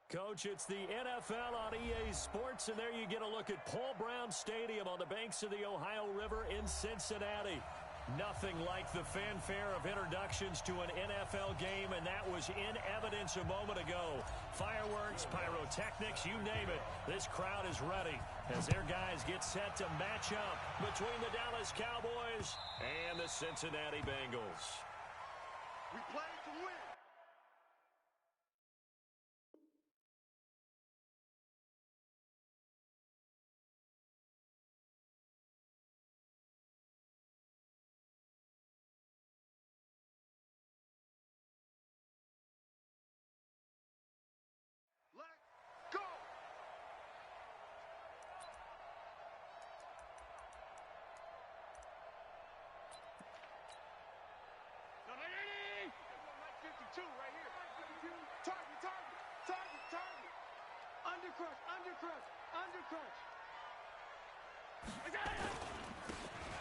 Coach, it's the NFL on EA Sports, and there you get a look at Paul Brown Stadium on the banks of the Ohio River in Cincinnati. Nothing like the fanfare of introductions to an NFL game, and that was in evidence a moment ago. Fireworks, pyrotechnics, you name it. This crowd is ready as their guys get set to match up between the Dallas Cowboys and the Cincinnati Bengals. We play to win. Let's go! No, 52 right here. Target. Undercrush.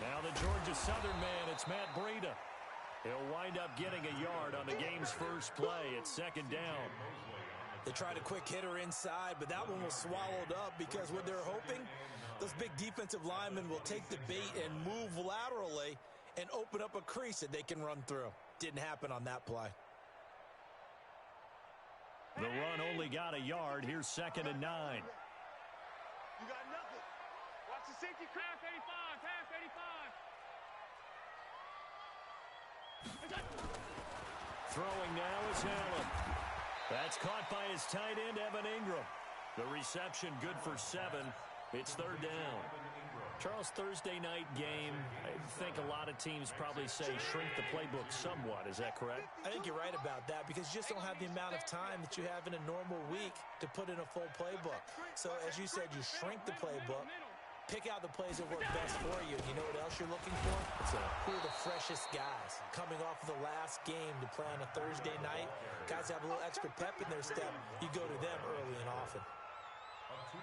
Now the Georgia Southern man, it's Matt Breida. He'll wind up getting a yard on the game's first play. It's second down. They tried a quick hitter inside, but that one was swallowed up because what they're hoping, those big defensive linemen will take the bait and move laterally and open up a crease that they can run through. Didn't happen on that play. The run only got a yard. Here's second and 9. You got nothing. Watch the safety. Pass 85. Throwing now is Allen. That's caught by his tight end, Evan Ingram. The reception good for 7. It's third down. Charles, Thursday night game, I think a lot of teams probably say shrink the playbook somewhat. Is that correct? I think you're right about that because you just don't have the amount of time that you have in a normal week to put in a full playbook. So, as you said, you shrink the playbook, pick out the plays that work best for you. You know what else you're looking for? Who are the freshest guys coming off of the last game to play on a Thursday night? Guys have a little extra pep in their step. You go to them early and often.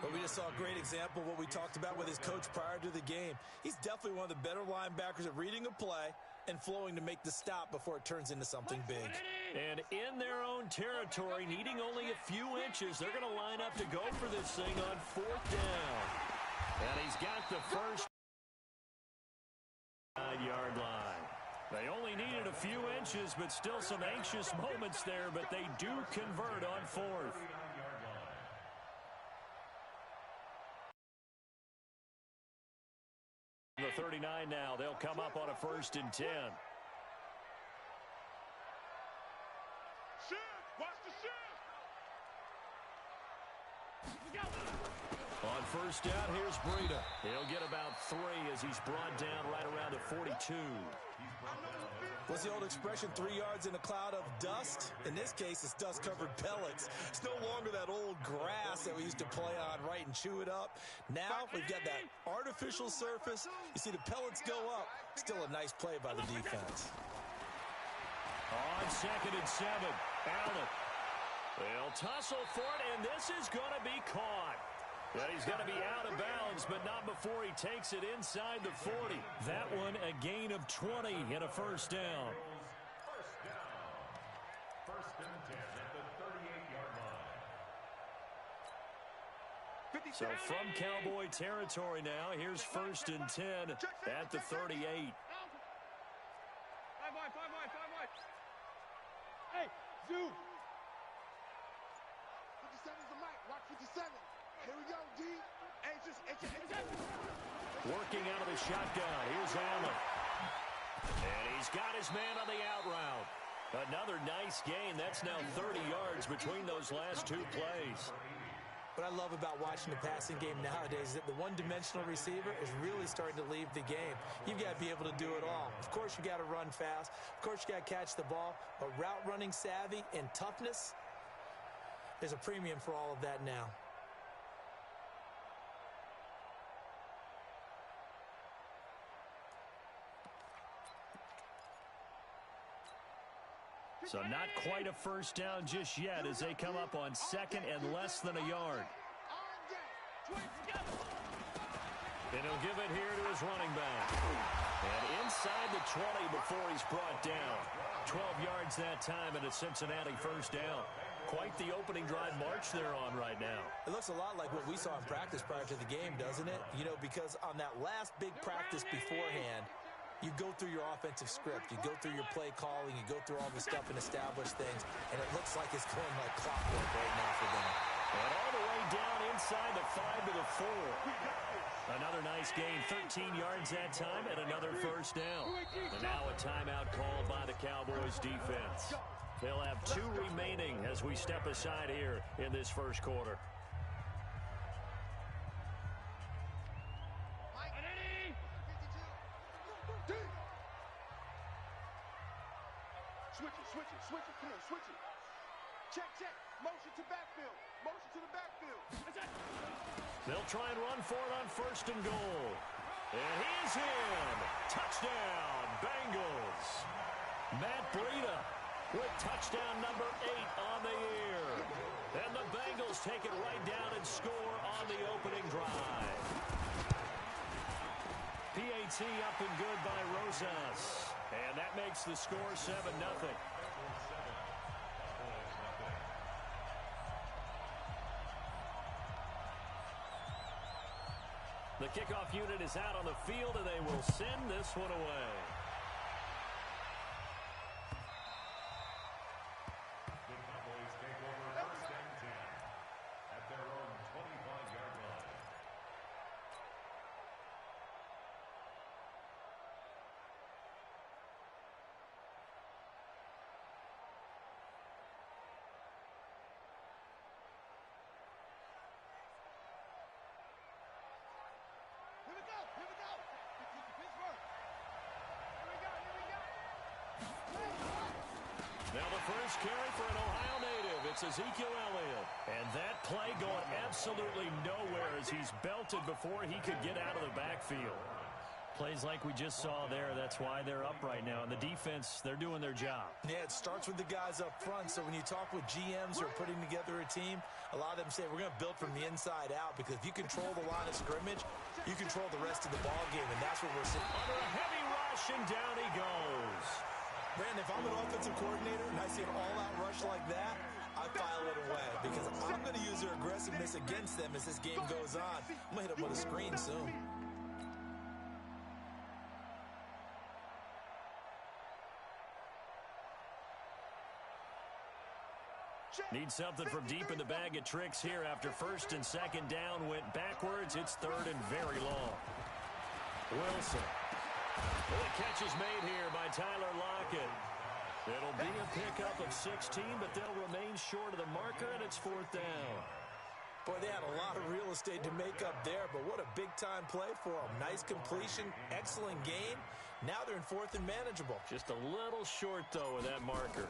But we just saw a great example of what we talked about with his coach prior to the game. He's definitely one of the better linebackers at reading a play and flowing to make the stop before it turns into something big. And in their own territory, needing only a few inches, they're going to line up to go for this thing on fourth down. And he's got the first 9-yard line. They only needed a few inches, but still some anxious moments there, but they do convert on fourth. The 39 now. They'll come up on a 1st and 10. Watch the On first down, here's Breida. He'll get about 3 as he's brought down right around the 42. What's the old expression, 3 yards in a cloud of dust? In this case, it's dust-covered pellets. It's no longer that old grass that we used to play on, right, and chew it up. Now we've got that artificial surface. You see the pellets go up. Still a nice play by the defense. On 2nd and 7, Allen. They'll tussle for it, and this is going to be caught. Yeah, he's going to be out of bounds, but not before he takes it inside the 40. That one a gain of 20 and a first down. First and 10 at the 38-yard line. So from Cowboy territory now, here's 1st and 10 at the 38. 5 wide. Hey, Zoo. 57's the mic. Watch 57. Here we go, D. Working out of the shotgun. Here's Allen. And he's got his man on the out route. Another nice gain. That's now 30 yards between those last 2 plays. What I love about watching the passing game nowadays is that the one-dimensional receiver is really starting to leave the game. You've got to be able to do it all. Of course, you got to run fast. Of course, you got to catch the ball. But route running savvy and toughness, there's a premium for all of that now. So not quite a first down just yet as they come up on 2nd and less than a yard. And he'll give it here to his running back. And inside the 20 before he's brought down. 12 yards that time and a Cincinnati first down. quite the opening drive march they're on right now. It looks a lot like what we saw in practice prior to the game, doesn't it? You know, because on that last big practice beforehand, you go through your offensive script, you go through your play calling, you go through all the stuff and establish things, and it looks like it's going like clockwork right now for them. And all the way down inside the 5 to the 4. Another nice gain, 13 yards that time, and another first down. And now a timeout called by the Cowboys defense. They'll have 2 remaining as we step aside here in this first quarter. Switch it, come on, switch it. Check. Motion to backfield. Motion to the backfield. They'll try and run for it on first and goal. And he's in. Touchdown, Bengals. Matt Breida with touchdown number 8 on the year. And the Bengals take it right down and score on the opening drive. PAT up and good by Rosas. And that makes the score 7-0. The kickoff unit is out on the field, and they will send this one away. The Cowboys take over first and 10 at their own 25-yard line. Here we go. Pittsburgh. Now the first carry for an Ohio native. It's Ezekiel Elliott. And that play going absolutely nowhere as he's belted before he could get out of the backfield. Plays like we just saw there. That's why they're up right now. And the defense, they're doing their job. Yeah, it starts with the guys up front. So when you talk with GMs who are putting together a team, a lot of them say we're going to build from the inside out, because if you control the line of scrimmage, you control the rest of the ball game, and that's what we're seeing. Under a heavy rush, and down he goes. Brandon, if I'm an offensive coordinator and I see an all-out rush like that, I file it away, because I'm going to use their aggressiveness against them as this game goes on. I'm going to hit them with a screen soon. Need something from deep in the bag of tricks here after first and second down went backwards. It's third and very long. Wilson. Well, the catch is made here by Tyler Lockett. It'll be a pickup of 16, but they'll remain short of the marker, and it's fourth down. Boy, they had a lot of real estate to make up there, but what a big-time play for them. Nice completion, excellent gain. Now they're in fourth and manageable. Just a little short, though, of that marker.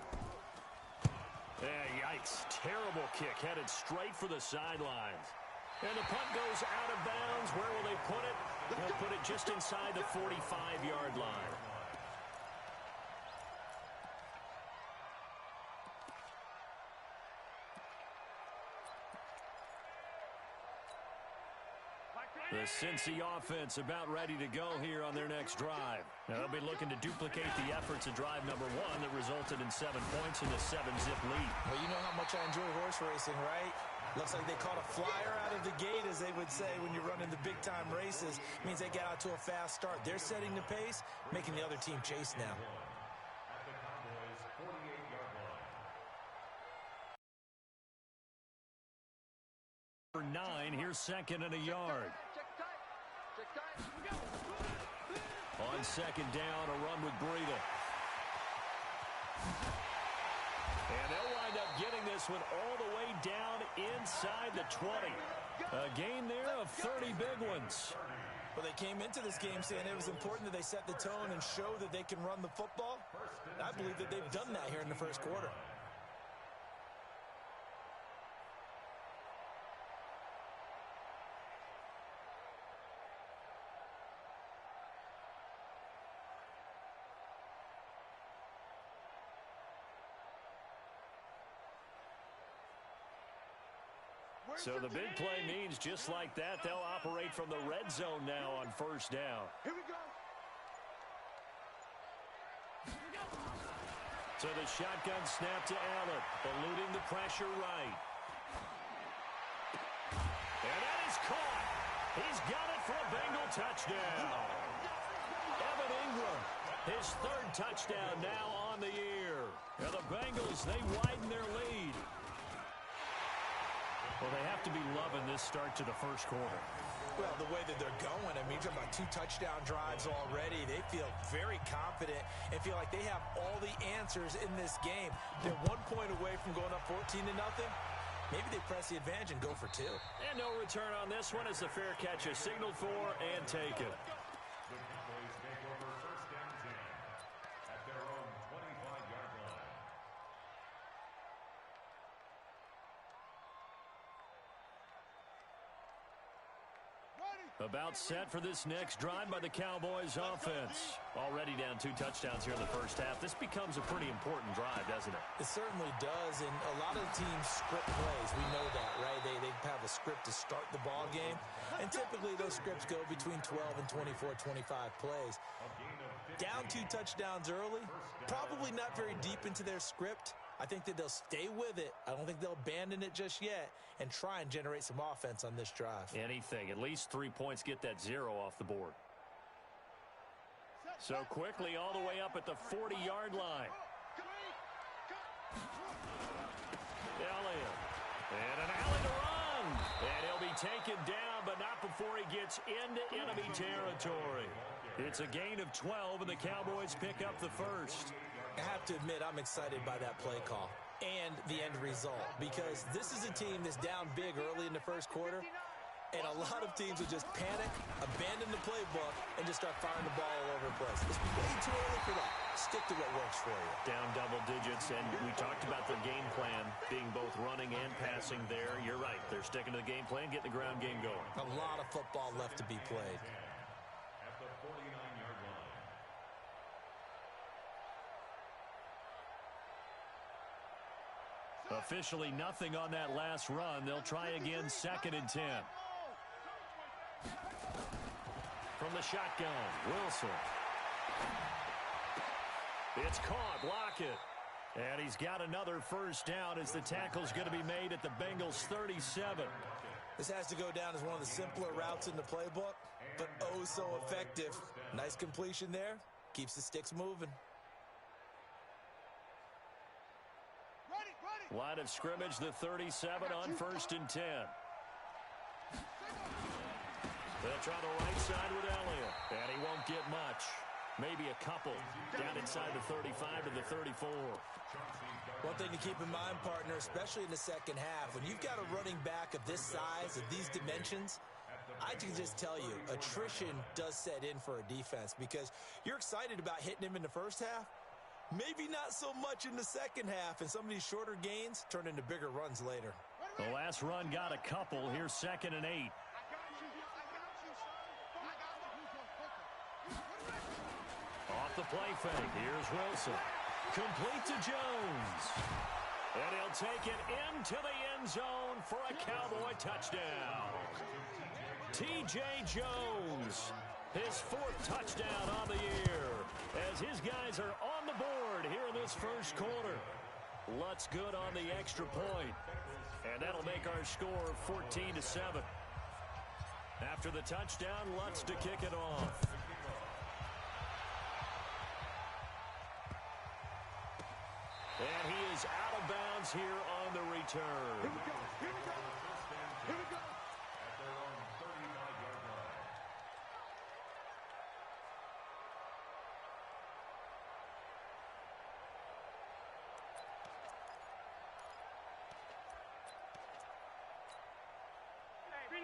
Yikes. Terrible kick headed straight for the sidelines. And the punt goes out of bounds. Where will they put it? They'll put it just inside the 45-yard line. The Cincy offense about ready to go here on their next drive. Now, they'll be looking to duplicate the efforts of drive number 1 that resulted in 7 points in the 7-zip lead. Well, you know how much I enjoy horse racing, right? Looks like they caught a flyer out of the gate, as they would say when you're running the big-time races. It means they get out to a fast start. They're setting the pace, making the other team chase now. At the Cowboys' 48-yard line. For 9, here's second and a yard. On second down, a run with Breida. And they'll wind up getting this one all the way down inside the 20. A gain there of 30 big ones. Well, they came into this game saying it was important that they set the tone and show that they can run the football. And I believe that they've done that here in the first quarter. So the big play means just like that, they'll operate from the red zone now on first down. Here we go. So the shotgun snap to Allen, eluding the pressure right. And that is caught. He's got it for a Bengal touchdown. Evan Ingram, his third touchdown now on the year. And the Bengals, they widen their lead. Well, they have to be loving this start to the first quarter. Well, the way that they're going, I mean, you're talking about 2 touchdown drives already. They feel very confident and feel like they have all the answers in this game. They're 1 point away from going up 14-0. Maybe they press the advantage and go for 2. And no return on this one as the fair catch is signaled for and taken. The Cowboys take over first and 10 at their own 25-yard line. About set for this next drive by the Cowboys offense. Already down 2 touchdowns here in the first half. This becomes a pretty important drive, doesn't it? It certainly does, and a lot of teams script plays. We know that, right? They have a script to start the ball game, and typically those scripts go between 12 and 24, 25 plays. Down 2 touchdowns early, probably not very deep into their script. I think that they'll stay with it. I don't think they'll abandon it just yet and try and generate some offense on this drive. Anything. At least 3 points get that 0 off the board. So quickly all the way up at the 40-yard line. Elliott. And an alley to run. And he'll be taken down, but not before he gets into enemy territory. It's a gain of 12, and the Cowboys pick up the first. I have to admit, I'm excited by that play call and the end result because this is a team that's down big early in the first quarter, and a lot of teams will just panic, abandon the playbook, and just start firing the ball all over the place. It's way too early for that. Stick to what works for you. Down double digits, and we talked about their game plan being both running and passing there. You're right. They're sticking to the game plan, getting the ground game going. A lot of football left to be played. At the 49-yard line. Officially nothing on that last run. They'll try again, 2nd and 10. From the shotgun, Wilson. It's caught, Lockett. And he's got another first down as the tackle's going to be made at the Bengals' 37. This has to go down as one of the simpler routes in the playbook, but oh so effective. Nice completion there. Keeps the sticks moving. Line of scrimmage, the 37 on 1st and 10. They'll try the right side with Elliott, and he won't get much. Maybe a couple down inside the 35 to the 34. One thing to keep in mind, partner, especially in the second half, when you've got a running back of this size, of these dimensions, I can just tell you, attrition does set in for a defense because you're excited about hitting him in the first half. Maybe not so much in the second half, and some of these shorter gains turn into bigger runs later. The last run got a couple. Here's 2nd and 8. Off the play fake. Here's Wilson. Complete to Jones. And he'll take it into the end zone for a Cowboy touchdown. T.J. Jones, his 4th touchdown on the year, as his guys are on the board here in this first quarter. Lutz good on the extra point, and that'll make our score 14-7. After the touchdown, Lutz to kick it off. And he is out of bounds here on the return. Here we go. Here we go. Here we go. At their own 35-yard line.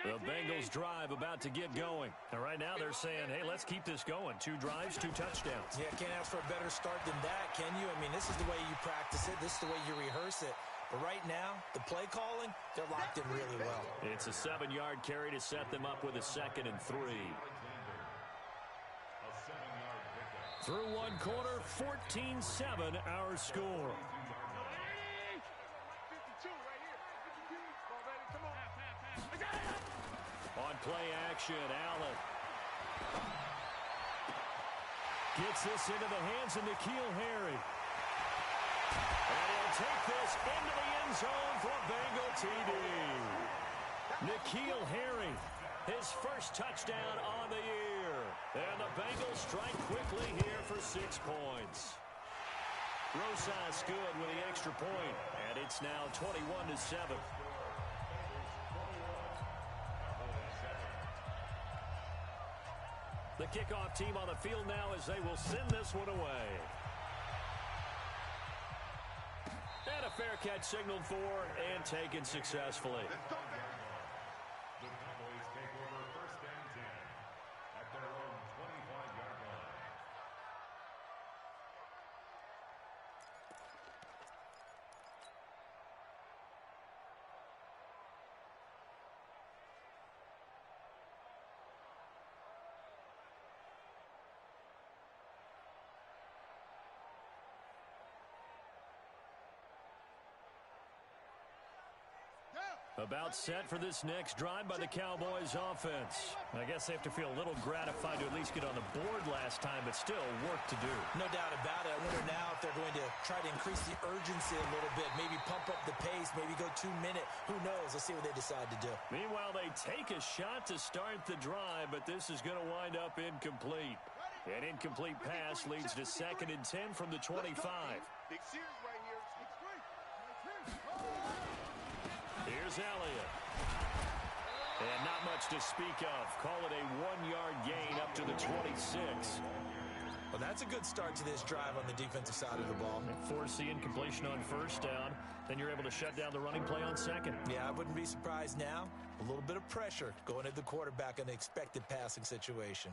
The Bengals drive about to get going. And right now they're saying, hey, let's keep this going. 2 drives, 2 touchdowns. Yeah, can't ask for a better start than that, can you? I mean, this is the way you practice it. This is the way you rehearse it. But right now, the play calling, they're locked in really well. It's a 7-yard carry to set them up with a 2nd and 3. A 7-yard pickup. Through 1 quarter, 14-7 our score. 52 right here. 52. Come on, baby. Come on. On play action, Allen gets this into the hands of N'Keal Harry. And he'll take this into the end zone for a Bengal TD. N'Keal Harry, his first touchdown on the year. And the Bengals strike quickly here for 6 points. Rosas good with the extra point, and it's now 21-7. The kickoff team on the field now as they will send this one away. And a fair catch signaled for and taken successfully. The Cowboys take over 1st and 10 at their own 25-yard line. About set for this next drive by the Cowboys offense. I guess they have to feel a little gratified to at least get on the board last time, but still work to do. No doubt about it. I wonder now if they're going to try to increase the urgency a little bit, maybe pump up the pace, maybe go 2-minute. Who knows? Let's see what they decide to do. Meanwhile, they take a shot to start the drive, but this is going to wind up incomplete. An incomplete pass leads to 2nd and 10 from the 25. Big series right here. Here's Elliott. And not much to speak of. Call it a 1-yard gain up to the 26. Well, that's a good start to this drive on the defensive side of the ball. Force the incompletion on 1st down. Then you're able to shut down the running play on 2nd. Yeah, I wouldn't be surprised now. A little bit of pressure going at the quarterback in an expected passing situation.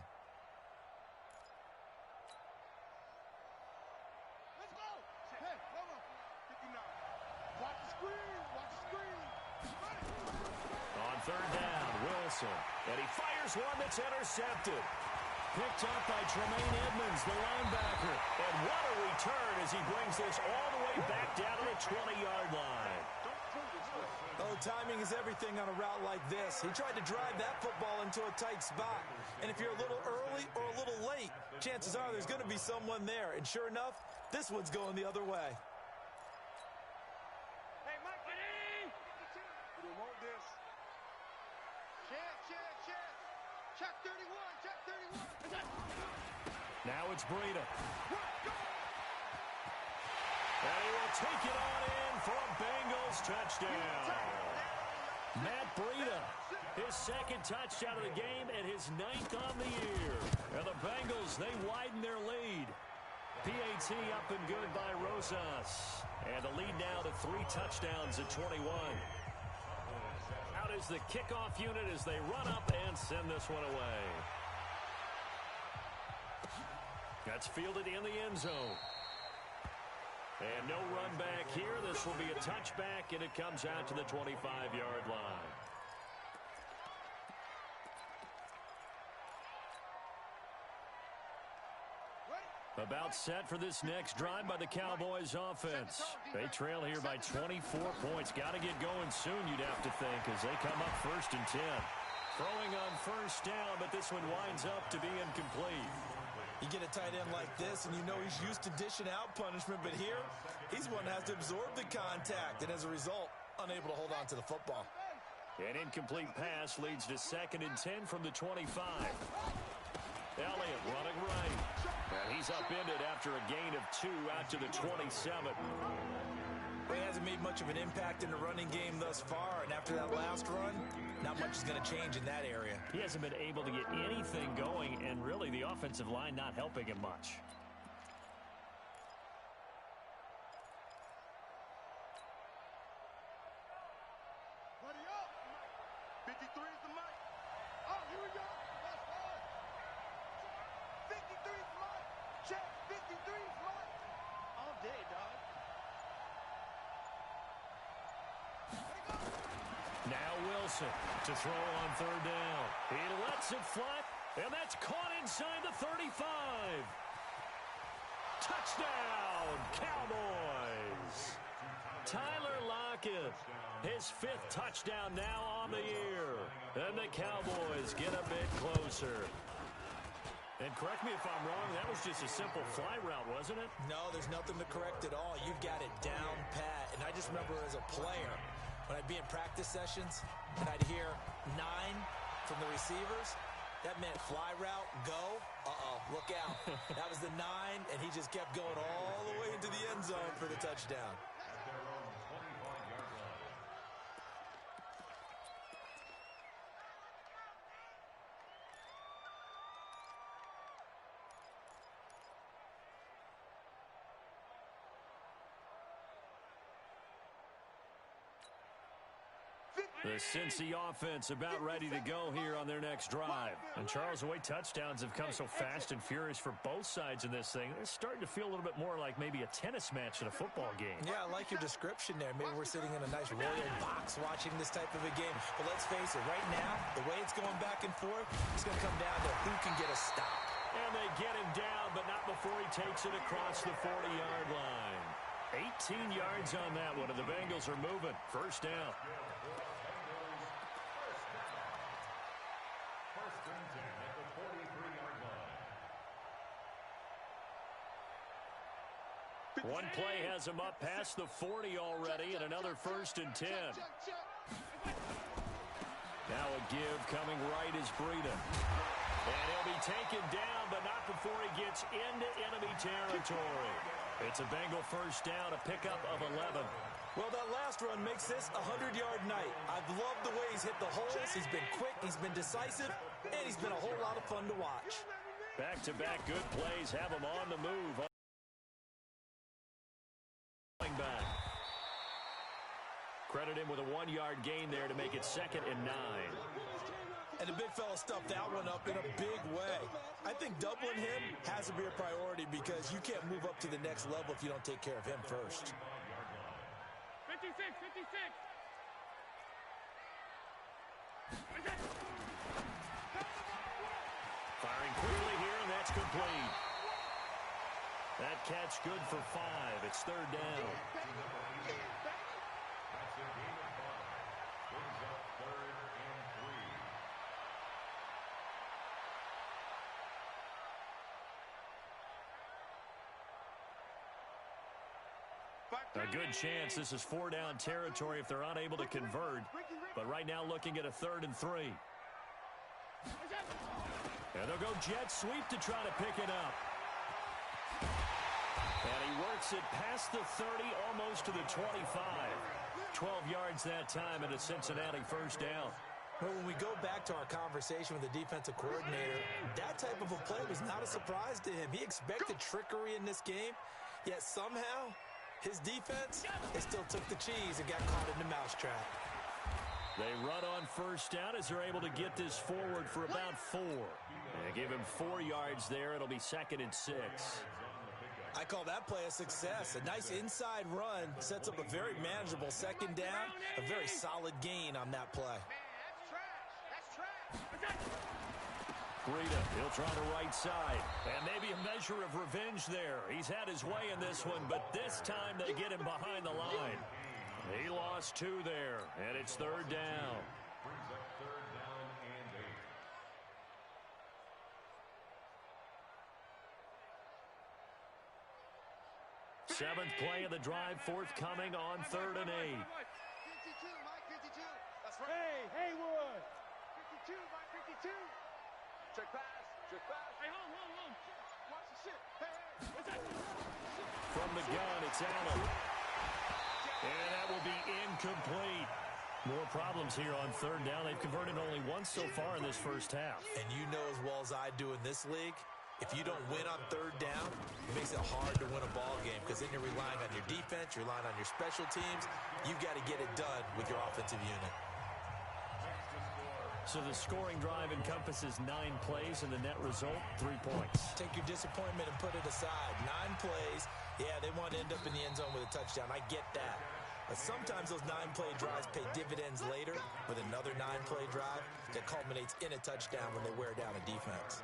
Let's go. Hey, hold on. 59. Watch the screen. Watch the screen. On 3rd down, Wilson. And he fires one that's intercepted. Picked up by Tremaine Edmonds, the linebacker. And what a return as he brings this all the way back down to the 20-yard line. Oh, timing is everything on a route like this. He tried to drive that football into a tight spot. And if you're a little early or a little late, chances are there's going to be someone there. And sure enough, this one's going the other way. Hey, Mike. We don't want this. Chance. Check 31. Check 31. Now it's Breida. And he will take it on in for a Bengals touchdown. Matt Breida, his 2nd touchdown of the game and his 9th on the year. And the Bengals, they widen their lead. PAT up and good by Rosas. And the lead now to 3 touchdowns at 21. Out is the kickoff unit as they run up and send this one away. That's fielded in the end zone. And no run back here. This will be a touchback, and it comes out to the 25-yard line. About set for this next drive by the Cowboys offense. They trail here by 24 points. Got to get going soon, you'd have to think, as they come up 1st and 10. Throwing on 1st down, but this one winds up to be incomplete. You get a tight end like this, and you know he's used to dishing out punishment, but here, he's one that has to absorb the contact, and as a result, unable to hold on to the football. An incomplete pass leads to 2nd and 10 from the 25. Elliott running right. And he's upended after a gain of 2 out to the 27. Well, he hasn't made much of an impact in the running game thus far, and after that last run, not much is going to change in that area. He hasn't been able to get anything going, and really the offensive line not helping him much. Buddy up. 53 is the mic. Oh, here we go. That's fine. 53 is Mike. Check. 53 is Mike. All day, dog. Now Wilson to throw on 3rd down. He lets it flat, and that's caught inside the 35. Touchdown, Cowboys. Tyler Lockett, his 5th touchdown now on the year. And the Cowboys get a bit closer. And correct me if I'm wrong, that was just a simple fly route, wasn't it? No, there's nothing to correct at all. You've got it down pat. And I just remember as a player, when I'd be in practice sessions and I'd hear 9 from the receivers, that meant fly route, go, look out. That was the 9, and he just kept going all the way into the end zone for the touchdown. At their own 25-yard line. The Cincy offense about ready to go here on their next drive. And Charles, the way touchdowns have come so fast and furious for both sides in this thing, it's starting to feel a little bit more like maybe a tennis match in a football game. Yeah, I like your description there. Maybe we're sitting in a nice royal box watching this type of a game. But let's face it, right now, the way it's going back and forth, it's going to come down to who can get a stop. And they get him down, but not before he takes it across the 40-yard line. 18 yards on that one, and the Bengals are moving. First down. First and 10 at the 43-yard line. One play has him up past the 40 already, and another first and 10. Now a give coming right is Breida. And he'll be taken down, but not before he gets into enemy territory. It's a Bengal first down, a pickup of 11. Well, that last run makes this a 100-yard night. I've loved the way he's hit the holes. He's been quick, he's been decisive, and he's been a whole lot of fun to watch. Back-to-back good plays have him on the move. Back. Credit him with a 1-yard gain there to make it 2nd and 9. And the big fella stuffed that one up in a big way. I think doubling him has to be a priority because you can't move up to the next level if you don't take care of him first. 56. Firing quickly here, and that's complete. That catch good for 5. It's 3rd down. That's a gain of 5. Brings up 3rd and 3. A good chance this is 4-down territory if they're unable to convert. But right now looking at a 3rd and 3. And they'll go jet sweep to try to pick it up. And he works it past the 30, almost to the 25. 12 yards that time, and a Cincinnati first down. Well, when we go back to our conversation with the defensive coordinator, that type of a play was not a surprise to him. He expected trickery in this game, yet somehow his defense, they still took the cheese and got caught in the mousetrap. They run on first down as they're able to get this forward for about 4. They give him 4 yards there. It'll be 2nd and 6. I call that play a success. A nice inside run sets up a very manageable 2nd down, a very solid gain on that play. Breida, he'll try the right side. And maybe a measure of revenge there. He's had his way in this one, but this time they get him behind the line. He lost 2 there, and it's 3rd down. Brings up 3rd down and 8. 7th play of the drive, forthcoming on 3rd and 8. 52, Mike, 52. That's right. Hey, Haywood. 52, Mike, 52. Check pass. Hey, hold. Watch the shit. Hey. What's that? From the gun, it's Allen. And that will be incomplete. More problems here on 3rd down. They've converted only once so far in this first half. And you know as well as I do in this league, if you don't win on 3rd down, it makes it hard to win a ball game because then you're relying on your defense, you're relying on your special teams. You've got to get it done with your offensive unit. So the scoring drive encompasses 9 plays, and the net result, 3 points. Take your disappointment and put it aside. 9 plays. Yeah, they want to end up in the end zone with a touchdown. I get that. But sometimes those 9-play drives pay dividends later with another 9-play drive that culminates in a touchdown when they wear down a defense.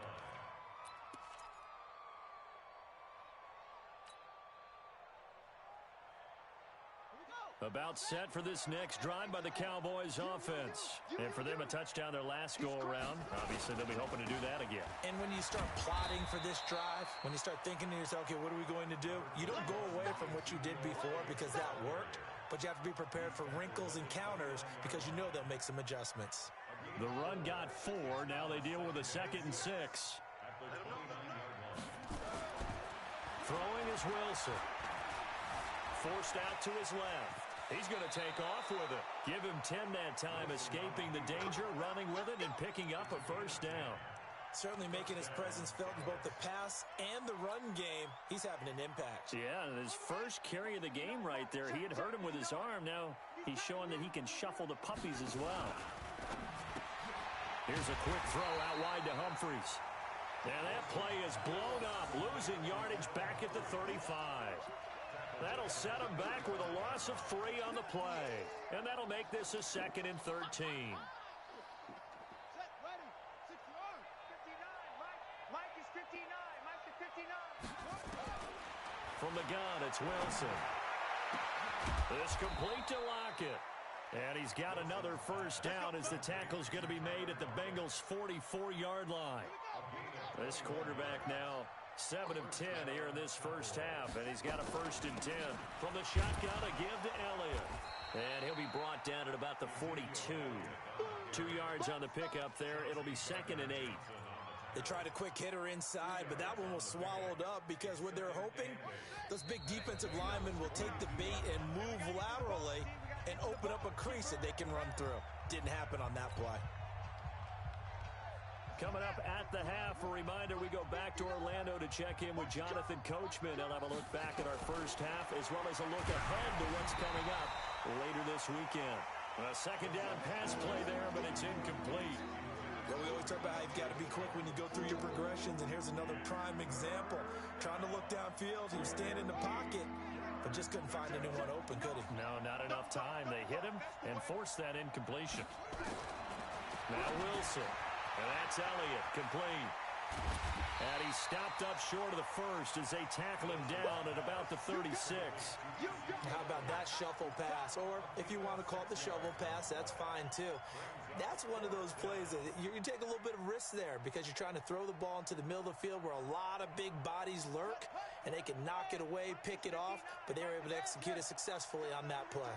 Here we go. About set for this next drive by the Cowboys offense. And for them, a touchdown their last go-around. Obviously, they'll be hoping to do that again. And when you start plotting for this drive, when you start thinking to yourself, okay, what are we going to do? You don't go away from what you did before because that worked, but you have to be prepared for wrinkles and counters because you know they'll make some adjustments. The run got 4. Now they deal with a 2nd and 6. Throwing is Wilson. Forced out to his left. He's going to take off with it. Give him 10 that time, escaping the danger, running with it, and picking up a first down. Certainly making his presence felt in both the pass and the run game. He's having an impact. Yeah, and his first carry of the game right there. He had hurt him with his arm. Now he's showing that he can shuffle the puppies as well. Here's a quick throw out wide to Humphries. And that play is blown up, losing yardage back at the 35. That'll set him back with a loss of 3 on the play. And that'll make this a 2nd and 13. Set, ready, 6-yard. 59, Mike is 59. Mike is 59. From the gun, it's Wilson. This complete to Lockett. And he's got another first down as the tackle's going to be made at the Bengals' 44-yard line. This quarterback now 7 of 10 here in this first half, and he's got a 1st and 10. From the shotgun, a give to Elliott. And he'll be brought down at about the 42. 2 yards on the pickup there. It'll be 2nd and 8. They tried a quick hitter inside, but that one was swallowed up because what they're hoping, those big defensive linemen will take the bait and move laterally and open up a crease that they can run through. Didn't happen on that play. Coming up at the half, a reminder, we go back to Orlando to check in with Jonathan Coachman. He'll have a look back at our first half as well as a look ahead to what's coming up later this weekend. A 2nd down pass play there, but it's incomplete. Well, we always talk about how you've got to be quick when you go through your progressions, and here's another prime example. Trying to look downfield, he was standing in the pocket, but just couldn't find anyone open, could he? No, not enough time. They hit him and forced that incompletion. Now Wilson. And that's Elliott, complete. And he's stopped up short of the first as they tackle him down at about the 36. How about that shuffle pass? Or if you want to call it the shovel pass, that's fine too. That's one of those plays that you take a little bit of risk there because you're trying to throw the ball into the middle of the field where a lot of big bodies lurk, and they can knock it away, pick it off, but they were able to execute it successfully on that play.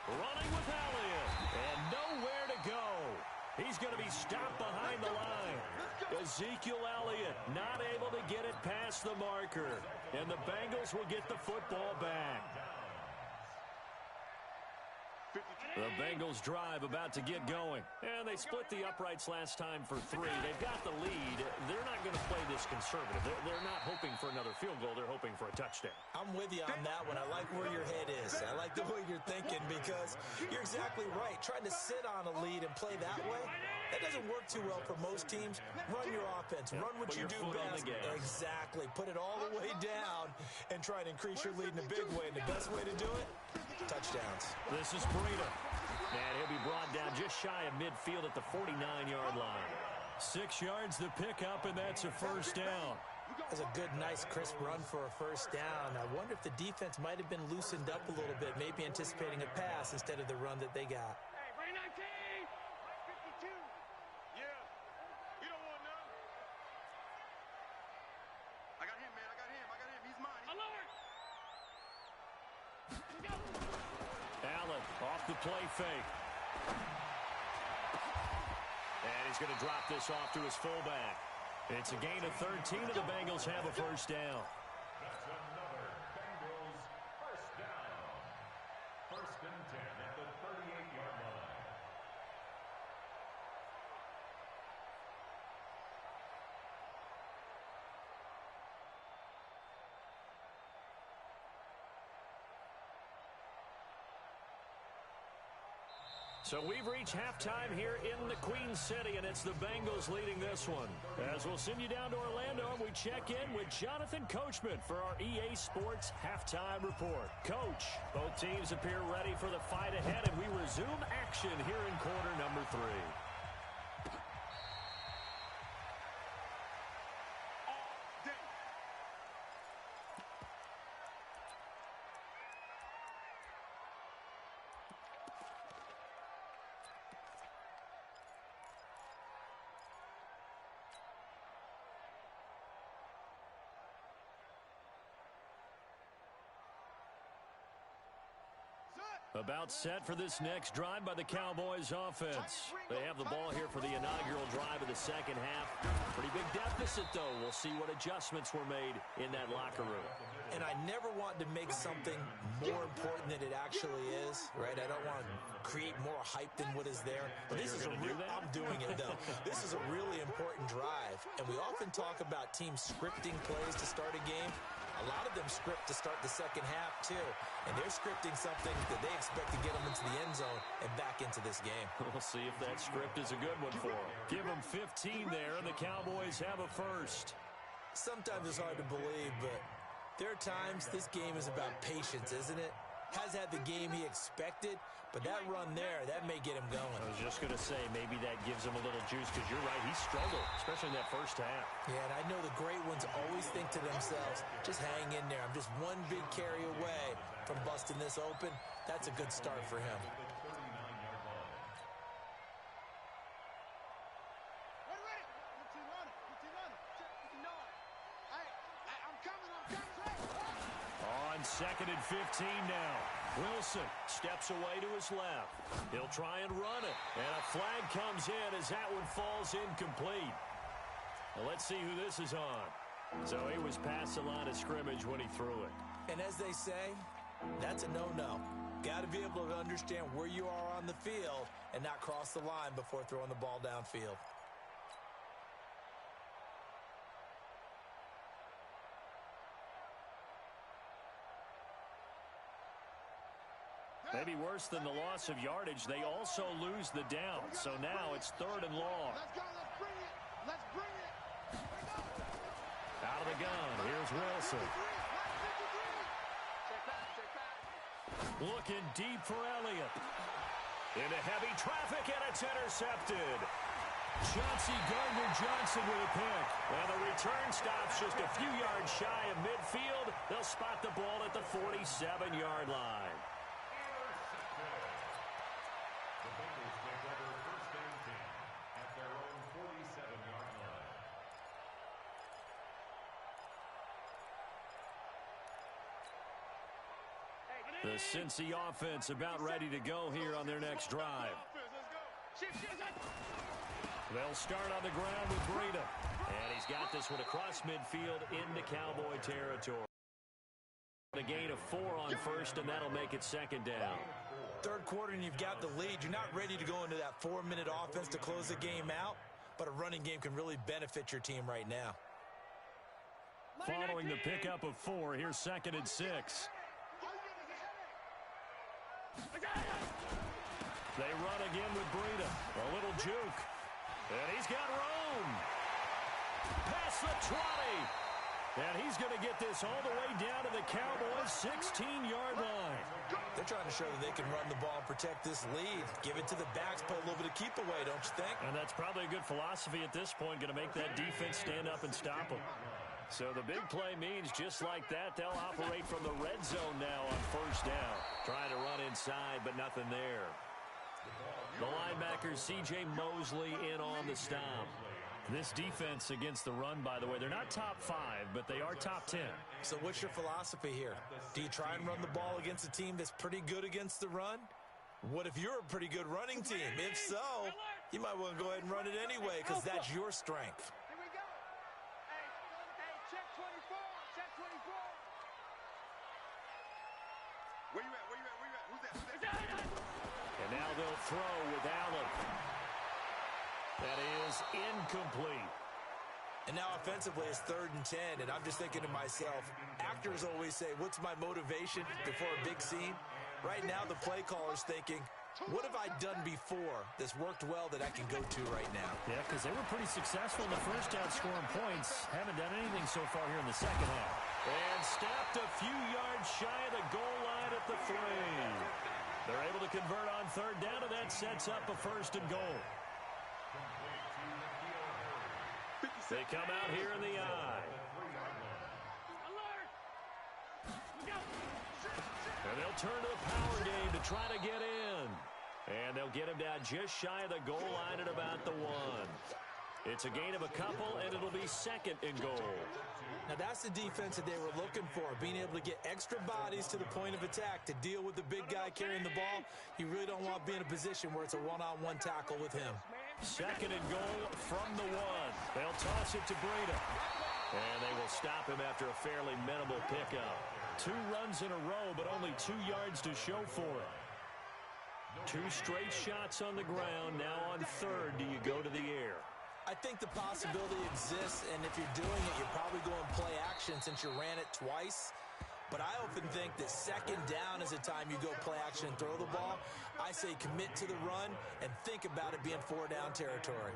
Running with Elliott, and nowhere to go. He's going to be stopped behind the line. Ezekiel Elliott not able to get it past the marker, and the Bengals will get the football back. The Bengals drive about to get going. And they split the uprights last time for 3. They've got the lead. They're not going to play this conservative. They're not hoping for another field goal. They're hoping for a touchdown. I'm with you on that one. I like where your head is. I like the way you're thinking because you're exactly right. Trying to sit on a lead and play that way, that doesn't work too well for most teams. Run your offense. Run what you do best. Exactly. Put it all the way down and try to increase your lead in a big way. And the best way to do it, touchdowns. This is Breida. And he'll be brought down just shy of midfield at the 49-yard line. 6 yards to pick up, and that's a first down. That's a good, nice, crisp run for a first down. I wonder if the defense might have been loosened up a little bit, maybe anticipating a pass instead of the run that they got. Hey, bring 19. 52. Yeah. You don't want none. I got him, man. I got him. He's mine. Alert. Go. Allen off the play fake. And he's going to drop this off to his fullback. It's a gain of 13, and the Bengals have a first down. That's another Bengals first down. 1st and 10 at the 38-yard line. So we've reached halftime here in the Queen City, and it's the Bengals leading this one. As we'll send you down to Orlando, and we check in with Jonathan Coachman for our EA Sports Halftime Report. Coach, both teams appear ready for the fight ahead, and we resume action here in quarter number 3. About set for this next drive by the Cowboys offense. They have the ball here for the inaugural drive of the second half. Pretty big deficit, though. We'll see what adjustments were made in that locker room. And I never want to make something more important than it actually is, right? I don't want to create more hype than what is there. But this is a real, I'm doing it, though. This is a really important drive. And we often talk about teams scripting plays to start a game. A lot of them script to start the second half, too. And they're scripting something that they expect to get them into the end zone and back into this game. We'll see if that script is a good one for them. Give them 15 there, and the Cowboys have a first. Sometimes it's hard to believe, but there are times this game is about patience, isn't it? Has had the game he expected, but that run there, that may get him going. I was just going to say, maybe that gives him a little juice, because you're right, he struggled, especially in that first half. Yeah, and I know the great ones always think to themselves, just hang in there. I'm just one big carry away from busting this open. That's a good start for him. Second and 15 now. Wilson steps away to his left. He'll try and run it. And a flag comes in as that one falls incomplete. Well, let's see who this is on. So he was past the line of scrimmage when he threw it. And as they say, that's a no-no. Got to be able to understand where you are on the field and not cross the line before throwing the ball downfield. Maybe worse than the loss of yardage, they also lose the down. So now it's third and long. Let's go. Let's bring it. Let's bring it. Out of the gun. Here's Wilson. Looking deep for Elliott. Into heavy traffic, and it's intercepted. Chauncey Gardner-Johnson with a pick. And the return stops just a few yards shy of midfield. They'll spot the ball at the 47-yard line. The Cincy offense about ready to go here on their next drive. They'll start on the ground with Breida. And he's got this one across midfield into Cowboy territory. A gain of 4 on first, and that'll make it second down. Third quarter, and you've got the lead. You're not ready to go into that 4-minute offense to close the game out, but a running game can really benefit your team right now. Following the pickup of 4, here's second and 6. They run again with Breida. A little juke. And he's got room. Past the 20. And he's going to get this all the way down to the Cowboys' 16-yard line. They're trying to show that they can run the ball and protect this lead. Give it to the backs, play a little bit of keep away, don't you think? And that's probably a good philosophy at this point, going to make that defense stand up and stop them. So the big play means just like that, they'll operate from the red zone now on first down. Trying to run inside, but nothing there. The linebacker, C.J. Mosley, in on the stop. This defense against the run, by the way, they're not top 5, but they are top 10. So what's your philosophy here? Do you try and run the ball against a team that's pretty good against the run? What if you're a pretty good running team? If so, you might want to go ahead and run it anyway because that's your strength. Here we go. Hey, check 24. Check 24. Where you at? Where you at? Where you at? Who's that? And now they'll throw with Allen. That is incomplete. And now offensively it's 3rd and 10, and I'm just thinking to myself, actors always say, what's my motivation before a big scene? Right now the play caller's thinking, what have I done before that's worked well that I can go to right now? Yeah, because they were pretty successful in the first half scoring points. Haven't done anything so far here in the second half. And stopped a few yards shy of the goal line at the 3. They're able to convert on third down, and that sets up a 1st and goal. They come out here in the eye. And they'll turn to the power game to try to get in. And they'll get him down just shy of the goal line at about the 1. It's a gain of a couple, and it'll be second and goal. Now, that's the defense that they were looking for, being able to get extra bodies to the point of attack to deal with the big guy carrying the ball. You really don't want to be in a position where it's a one-on-one tackle with him. Second and goal from the one. They'll toss it to Breida. And they will stop him after a fairly minimal pickup. 2 runs in a row, but only 2 yards to show for it. 2 straight shots on the ground. Now on third, do you go to the air? I think the possibility exists, and if you're doing it, you're probably going play action since you ran it twice. But I often think that second down is the time you go play action and throw the ball. I say commit to the run and think about it being 4-down territory.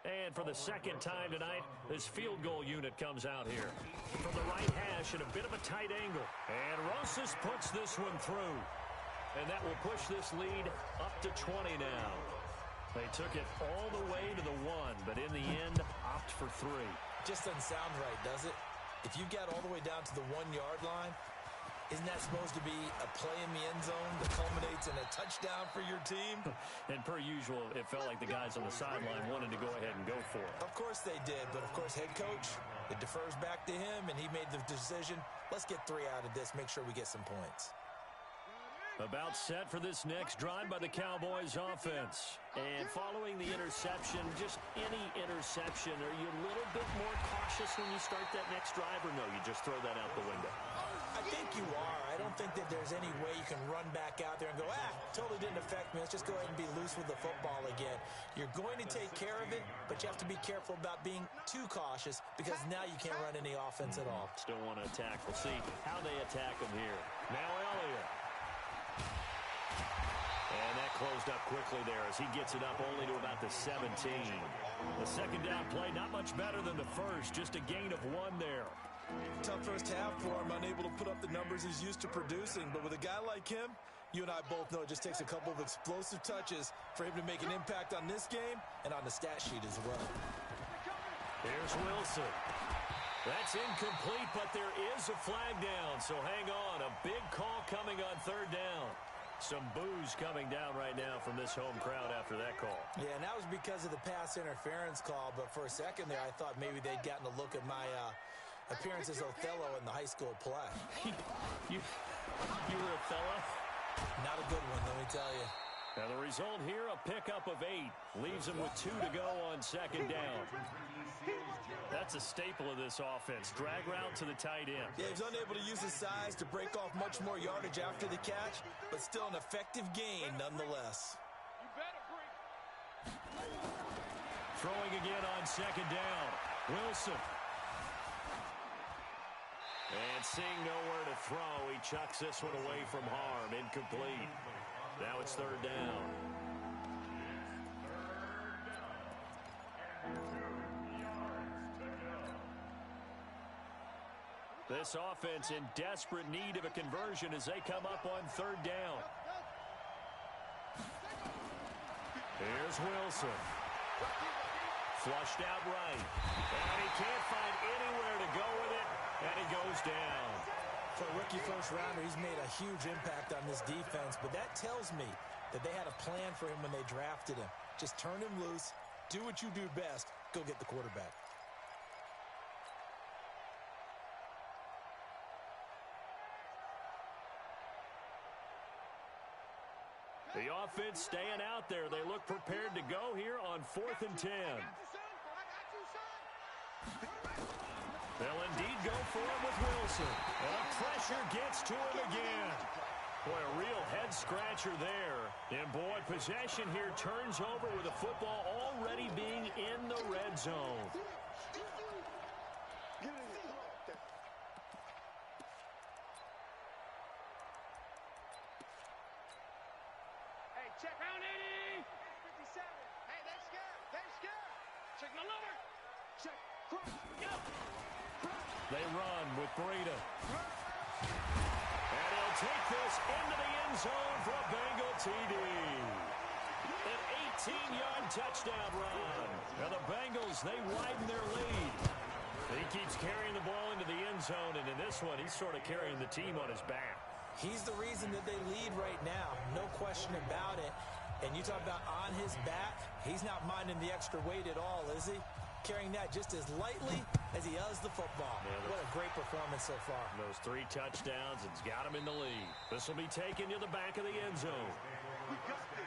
And for the second time tonight, this field goal unit comes out here. From the right hash at a bit of a tight angle. And Rosas puts this one through. And that will push this lead up to 20 now. They took it all the way to the 1, but in the end, opt for 3. Just doesn't sound right, does it? If you got all the way down to the 1-yard line, isn't that supposed to be a play in the end zone that culminates in a touchdown for your team? And per usual, it felt like the guys on the sideline wanted to go ahead and go for it. Of course they did, but of course head coach, it defers back to him, and he made the decision. Let's get 3 out of this, make sure we get some points. About set for this next drive by the Cowboys offense. And following the interception, just any interception, are you a little bit more cautious when you start that next drive, or no, you just throw that out the window? I think you are. I don't think that there's any way you can run back out there and go, totally didn't affect me. Let's just go ahead and be loose with the football again. You're going to take care of it, but you have to be careful about being too cautious because now you can't run any offense at all. Still want to attack. We'll see how they attack them here. Now Elliott. And that closed up quickly there as he gets it up only to about the 17. The second down play, not much better than the first, just a gain of 1 there. Tough first half for him, unable to put up the numbers he's used to producing. But with a guy like him, you and I both know it just takes a couple of explosive touches for him to make an impact on this game and on the stat sheet as well. Here's Wilson. That's incomplete, but there is a flag down, so hang on. A big call coming on third down. Some boos coming down right now from this home crowd after that call. Yeah, and that was because of the pass interference call, but for a second there I thought maybe they'd gotten a look at my appearance as Othello in the high school play. You were Othello? Not a good one, let me tell you. Now the result here, a pickup of 8. Leaves them with 2 to go on second down. That's a staple of this offense. Drag route to the tight end. Yeah, he was unable to use his size to break off much more yardage after the catch, but still an effective gain nonetheless. Throwing again on second down. Wilson. And seeing nowhere to throw, he chucks this one away from harm. Incomplete. Now it's third down. This offense in desperate need of a conversion as they come up on third down. Here's Wilson. Flushed out right. And he can't find anywhere to go with it, and he goes down. For a rookie first-rounder, he's made a huge impact on this defense, but that tells me that they had a plan for him when they drafted him. Just turn him loose, do what you do best, go get the quarterback. The offense staying out there. They look prepared to go here on 4th and 10. They'll indeed go for it with Wilson. And the pressure gets to him again. Boy, a real head-scratcher there. And, boy, possession here turns over with the football already being in the red zone. Check round 80. 57. Hey, they scared. They scared. Check my number. Check. Cross. Go. They run with Breida. And he'll take this into the end zone for a Bengal TD. An 18-yard touchdown run. Now the Bengals, they widen their lead. He keeps carrying the ball into the end zone, and in this one, he's sort of carrying the team on his back. He's the reason that they lead right now. No question about it. And you talk about on his back, he's not minding the extra weight at all, is he? Carrying that just as lightly as he does the football. Yeah, what a great performance so far. Those 3 touchdowns, it's got him in the lead. This will be taken to the back of the end zone. We got this.